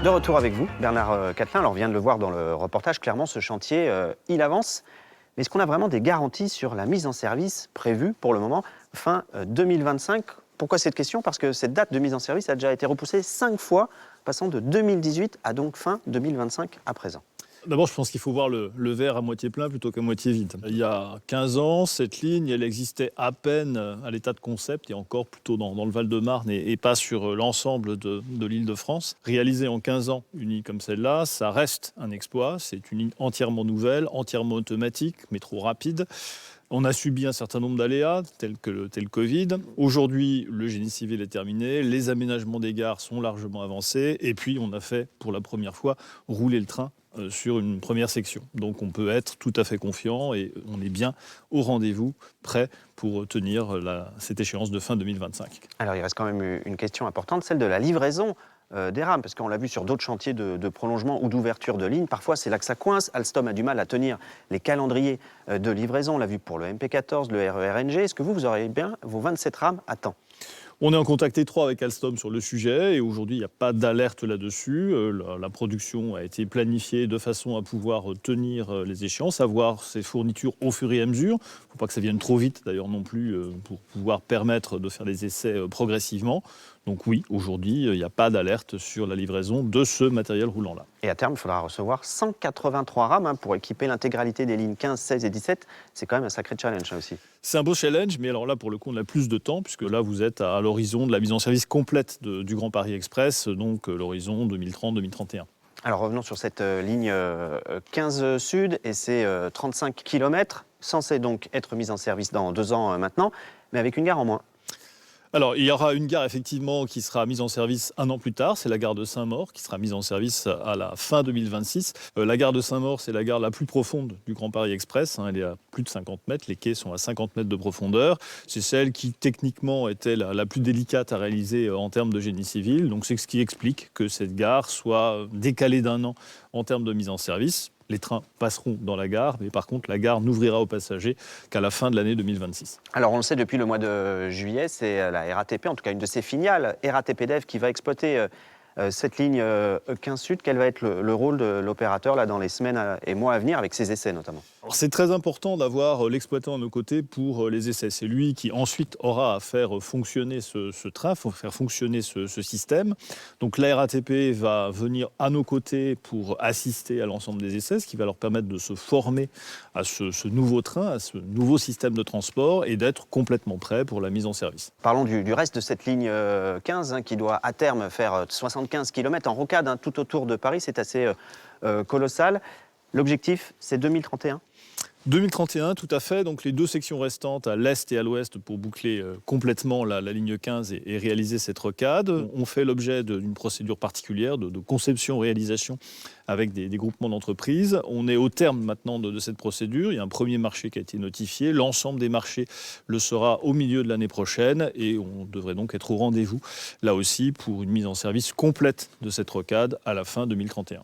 De retour avec vous, Bernard Catelin. Alors, on vient de le voir dans le reportage, clairement, ce chantier, il avance. Mais est-ce qu'on a vraiment des garanties sur la mise en service prévue, pour le moment, fin 2025 ? Pourquoi cette question ? Parce que cette date de mise en service a déjà été repoussée 5 fois, passant de 2018 à donc fin 2025 à présent. D'abord, je pense qu'il faut voir le verre à moitié plein plutôt qu'à moitié vide. Il y a 15 ans, cette ligne, elle existait à peine à l'état de concept et encore plutôt dans le Val-de-Marne et pas sur l'ensemble de l'Île-de-France. Réaliser en 15 ans une ligne comme celle-là, ça reste un exploit. C'est une ligne entièrement nouvelle, entièrement automatique, métro rapide. On a subi un certain nombre d'aléas, tel le Covid. Aujourd'hui, le génie civil est terminé, les aménagements des gares sont largement avancés, et puis on a fait, pour la première fois, rouler le train sur une première section. Donc on peut être tout à fait confiant et on est bien au rendez-vous, prêt pour tenir cette échéance de fin 2025. Alors, il reste quand même une question importante, celle de la livraison des rames, parce qu'on l'a vu sur d'autres chantiers de prolongement ou d'ouverture de ligne. Parfois, c'est là que ça coince. Alstom a du mal à tenir les calendriers de livraison. On l'a vu pour le MP14, le RER-NG. Est-ce que vous aurez bien vos 27 rames à temps ? On est en contact étroit avec Alstom sur le sujet et aujourd'hui, il n'y a pas d'alerte là-dessus. La production a été planifiée de façon à pouvoir tenir les échéances, avoir ces fournitures au fur et à mesure. Il ne faut pas que ça vienne trop vite d'ailleurs non plus pour pouvoir permettre de faire des essais progressivement. Donc oui, aujourd'hui, il n'y a pas d'alerte sur la livraison de ce matériel roulant-là. Et à terme, il faudra recevoir 183 rames pour équiper l'intégralité des lignes 15, 16 et 17. C'est quand même un sacré challenge aussi. C'est un beau challenge, mais alors là, pour le coup, on a plus de temps, puisque là, vous êtes à l'horizon de la mise en service complète du Grand Paris Express, donc l'horizon 2030-2031. Alors revenons sur cette ligne 15 Sud et ses 35 km, censée donc être mise en service dans 2 ans maintenant, mais avec une gare en moins. Alors, il y aura une gare effectivement qui sera mise en service 1 an plus tard, c'est la gare de Saint-Maur qui sera mise en service à la fin 2026. La gare de Saint-Maur, c'est la gare la plus profonde du Grand Paris Express, elle est à plus de 50 mètres, les quais sont à 50 mètres de profondeur. C'est celle qui techniquement était la plus délicate à réaliser en termes de génie civil, donc c'est ce qui explique que cette gare soit décalée d'1 an en termes de mise en service. Les trains passeront dans la gare, mais par contre, la gare n'ouvrira aux passagers qu'à la fin de l'année 2026. Alors, on le sait depuis le mois de juillet, c'est la RATP, en tout cas une de ses filiales, RATP Dev, qui va exploiter cette ligne 15 Sud. Quel va être le rôle de l'opérateur là, dans les semaines et mois à venir, avec ses essais notamment ? Alors, c'est très important d'avoir l'exploitant à nos côtés pour les essais. C'est lui qui ensuite aura à faire fonctionner ce train, faire fonctionner ce système. Donc la RATP va venir à nos côtés pour assister à l'ensemble des essais, ce qui va leur permettre de se former à ce nouveau train, à ce nouveau système de transport et d'être complètement prêt pour la mise en service. Parlons du reste de cette ligne 15 qui doit à terme faire 75 km en rocade tout autour de Paris. C'est assez colossal. L'objectif, c'est 2031 ? 2031, tout à fait. Donc les 2 sections restantes à l'est et à l'ouest pour boucler complètement la ligne 15 et réaliser cette rocade. On fait l'objet d'une procédure particulière de conception-réalisation avec des groupements d'entreprises. On est au terme maintenant de cette procédure. Il y a un premier marché qui a été notifié. L'ensemble des marchés le sera au milieu de l'année prochaine et on devrait donc être au rendez-vous là aussi pour une mise en service complète de cette rocade à la fin 2031.